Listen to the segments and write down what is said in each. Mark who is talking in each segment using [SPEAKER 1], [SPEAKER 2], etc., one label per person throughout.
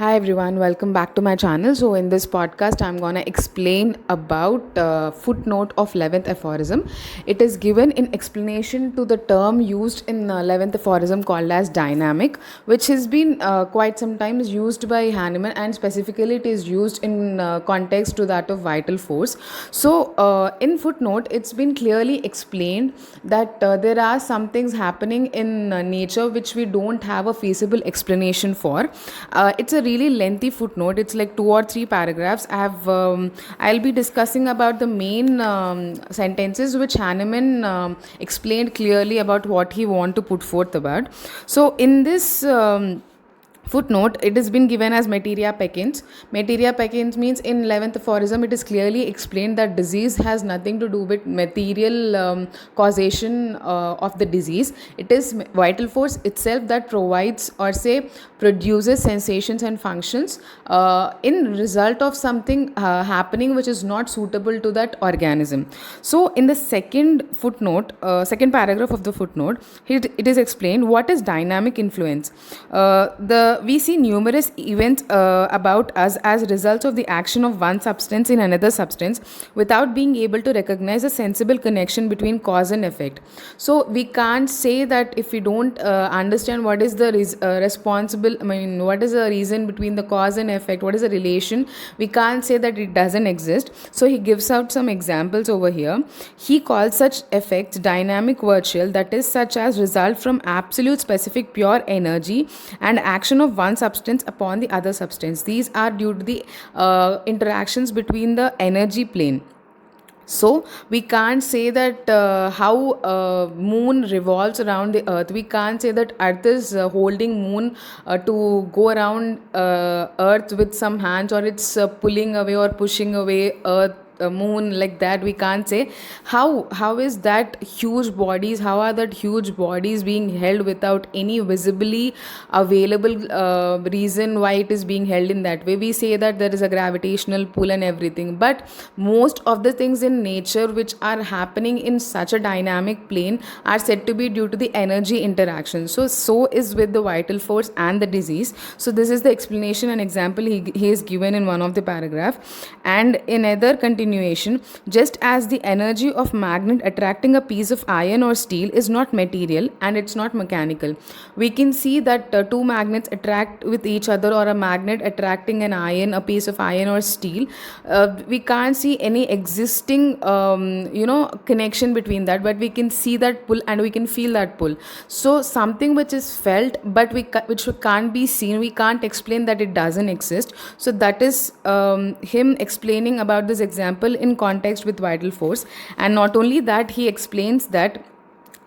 [SPEAKER 1] Hi everyone, welcome back to my channel. So in this podcast, I'm gonna explain about footnote of 11th aphorism. It is given in explanation to the term used in 11th aphorism called as dynamic, which has been quite sometimes used by Hahnemann, and specifically it is used in context to that of vital force. So in footnote, it's been clearly explained that there are some things happening in nature which we don't have a feasible explanation for. It's a really lengthy footnote. It's like 2 or 3 paragraphs. I'll be discussing about the main sentences which Hahnemann explained clearly about what he want to put forth about. So in this footnote, it has been given as materia peccans. Materia peccans means in 11th aphorism, it is clearly explained that disease has nothing to do with material causation of the disease. It is vital force itself that provides or say produces sensations and functions in result of something happening which is not suitable to that organism. So in the second paragraph of the footnote, it is explained what is dynamic influence. We see numerous events about us as results of the action of one substance in another substance without being able to recognize a sensible connection between cause and effect. So we can't say that if we don't understand what is the what is the reason between the cause and effect, what is the relation, we can't say that it doesn't exist. So he gives out some examples over here. He calls such effects dynamic virtual, that is such as result from absolute specific pure energy and action of one substance upon the other substance. These are due to the interactions between the energy plane. So we can't say that how moon revolves around the earth. We can't say that earth is holding moon to go around earth with some hands, or it's pulling away or pushing away earth, moon, like that. We can't say how is that huge bodies, how are that huge bodies being held without any visibly available reason why it is being held in that way. We say that there is a gravitational pull and everything, but most of the things in nature which are happening in such a dynamic plane are said to be due to the energy interaction. So is with the vital force and the disease. So this is the explanation and example he is given in one of the paragraph. And in other continuation, just as the energy of magnet attracting a piece of iron or steel is not material and it's not mechanical, we can see that two magnets attract with each other, or a magnet attracting an iron, a piece of iron or steel. We can't see any existing connection between that, but we can see that pull and we can feel that pull. So something which is felt but which can't be seen, we can't explain that it doesn't exist. So that is him explaining about this example in context with vital force. And not only that, he explains that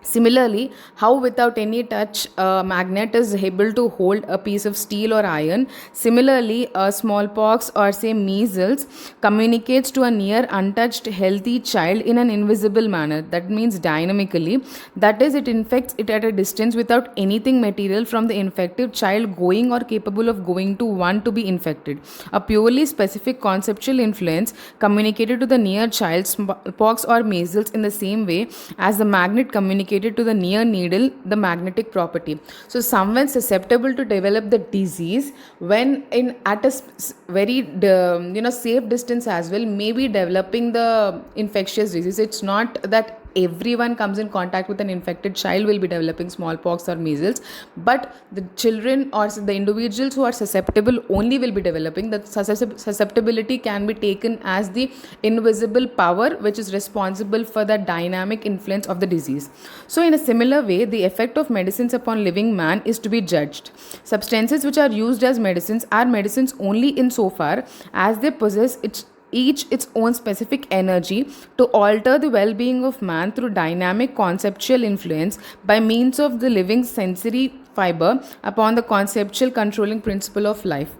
[SPEAKER 1] similarly, how without any touch, a magnet is able to hold a piece of steel or iron. Similarly, a smallpox or say measles communicates to a near untouched healthy child in an invisible manner. That means dynamically. That is, it infects it at a distance without anything material from the infected child going or capable of going to one to be infected. A purely specific conceptual influence communicated to the near child, smallpox or measles, in the same way as the magnet communicated to the near needle the magnetic property. So someone susceptible to develop the disease when in at a very safe distance as well may be developing the infectious disease. It's not that everyone comes in contact with an infected child will be developing smallpox or measles, but the children or the individuals who are susceptible only will be developing. That susceptibility can be taken as the invisible power which is responsible for the dynamic influence of the disease. So in a similar way, the effect of medicines upon living man is to be judged. Substances which are used as medicines are medicines only insofar as they possess each its own specific energy to alter the well-being of man through dynamic conceptual influence by means of the living sensory fiber upon the conceptual controlling principle of life.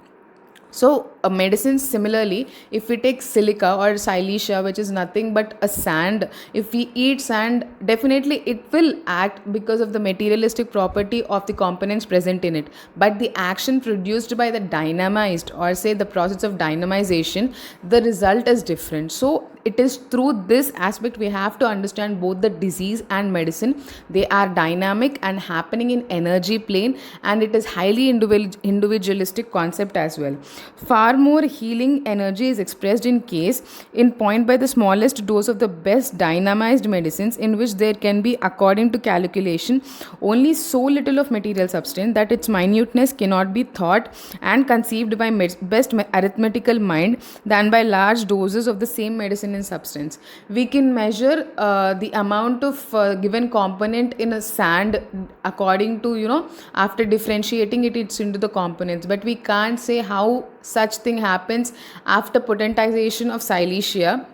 [SPEAKER 1] So a medicine similarly, if we take silica or silesia, which is nothing but a sand, if we eat sand, definitely it will act because of the materialistic property of the components present in it. But the action produced by the dynamized, or say the process of dynamization, the result is different. So it is through this aspect we have to understand both the disease and medicine. They are dynamic and happening in energy plane, and it is highly individualistic concept as well. Far more healing energy is expressed in point by the smallest dose of the best dynamized medicines, in which there can be, according to calculation, only so little of material substance that its minuteness cannot be thought and conceived by best arithmetical mind than by large doses of the same medicine in substance. We can measure the amount of given component in a sand according to, after differentiating it, it's into the components, but we can't say how such thing happens after potentization of silesia,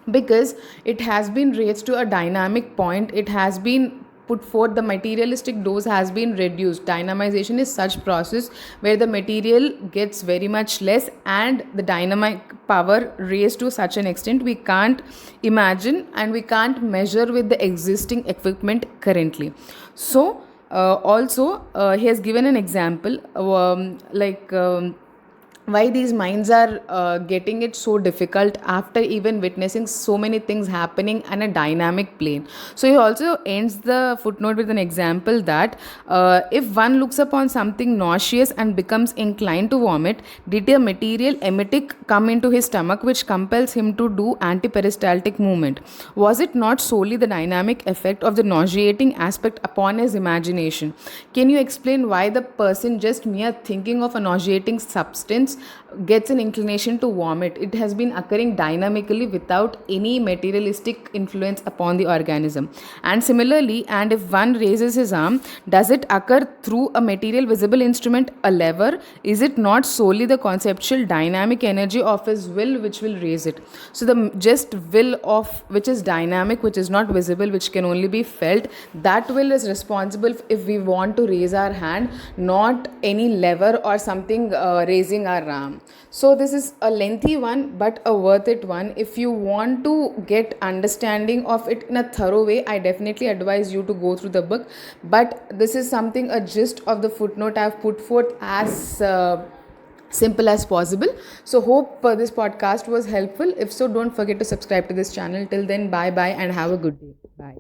[SPEAKER 1] because it has been raised to a dynamic point. It has been put forth, the materialistic dose has been reduced. Dynamization is such process where the material gets very much less and the dynamic power raised to such an extent we can't imagine and we can't measure with the existing equipment currently. So also he has given an example, why these minds are getting it so difficult after even witnessing so many things happening on a dynamic plane. So he also ends the footnote with an example that if one looks upon something nauseous and becomes inclined to vomit, did a material emetic come into his stomach which compels him to do antiperistaltic movement? Was it not solely the dynamic effect of the nauseating aspect upon his imagination? Can you explain why the person, just mere thinking of a nauseating substance, gets an inclination to vomit? It has been occurring dynamically without any materialistic influence upon the organism. And similarly, and if one raises his arm, does it occur through a material visible instrument, a lever? Is it not solely the conceptual dynamic energy of his will which will raise it? So the just will of which is dynamic, which is not visible, which can only be felt, that will is responsible if we want to raise our hand, not any lever or something raising our arm. So this is a lengthy one but a worth it one. If you want to get understanding of it in a thorough way, I definitely advise you to go through the book. But this is something, a gist of the footnote I have put forth as simple as possible. So hope this podcast was helpful. If so, don't forget to subscribe to this channel. Till then, bye bye and have a good day. Bye.